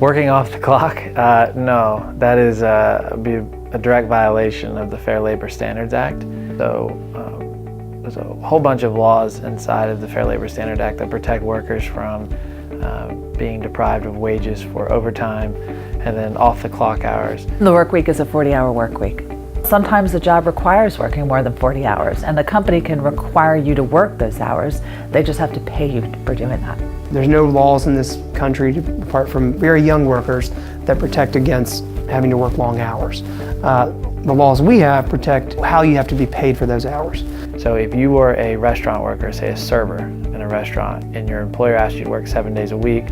Working off the clock? No, that is be a direct violation of the Fair Labor Standards Act. So there's a whole bunch of laws inside of the Fair Labor Standards Act that protect workers from being deprived of wages for overtime and then off the clock hours. The work week is a 40-hour work week. Sometimes the job requires working more than 40 hours, and the company can require you to work those hours. They just have to pay you for doing that. There's no laws in this country, apart from very young workers, that protect against having to work long hours. The laws we have protect how you have to be paid for those hours. So if you were a restaurant worker, say a server in a restaurant, and your employer asked you to work 7 days a week,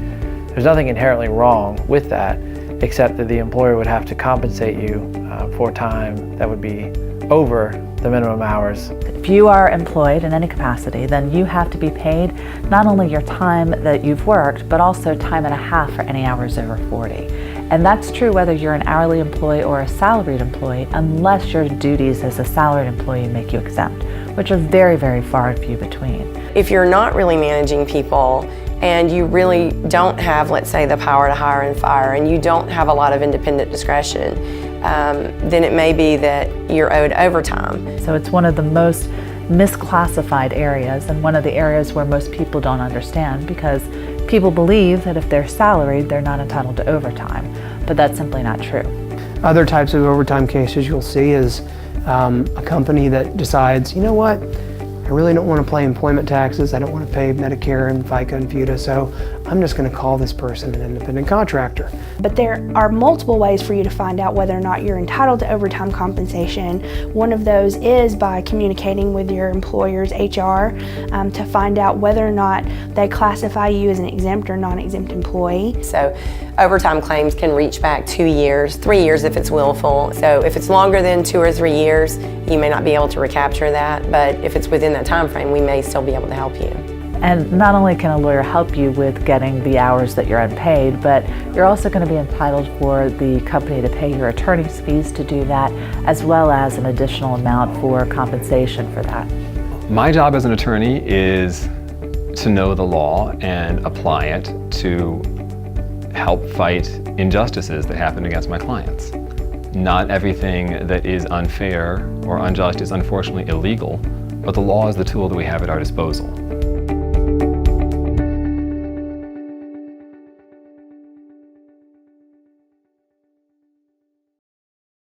there's nothing inherently wrong with that, except that the employer would have to compensate you for time that would be over the minimum hours. If you are employed in any capacity, then you have to be paid not only your time that you've worked, but also time and a half for any hours over 40. And that's true whether you're an hourly employee or a salaried employee, unless your duties as a salaried employee make you exempt, which are very, very far and few between. If you're not really managing people and you really don't have, let's say, the power to hire and fire, and you don't have a lot of independent discretion, then it may be that you're owed overtime. So it's one of the most misclassified areas, and one of the areas where most people don't understand, because people believe that if they're salaried, they're not entitled to overtime, but that's simply not true. Other types of overtime cases you'll see is a company that decides, you know what, I really don't want to pay employment taxes, I don't want to pay Medicare and FICA and FUTA, so I'm just going to call this person an independent contractor. But there are multiple ways for you to find out whether or not you're entitled to overtime compensation. One of those is by communicating with your employer's HR to find out whether or not they classify you as an exempt or non-exempt employee. So overtime claims can reach back 2 years, 3 years if it's willful. So if it's longer than 2 or 3 years, you may not be able to recapture that, but if it's within that time frame, we may still be able to help you. And not only can a lawyer help you with getting the hours that you're unpaid, but you're also going to be entitled for the company to pay your attorney's fees to do that, as well as an additional amount for compensation for that. My job as an attorney is to know the law and apply it to help fight injustices that happen against my clients. Not everything that is unfair or unjust is unfortunately illegal, but the law is the tool that we have at our disposal.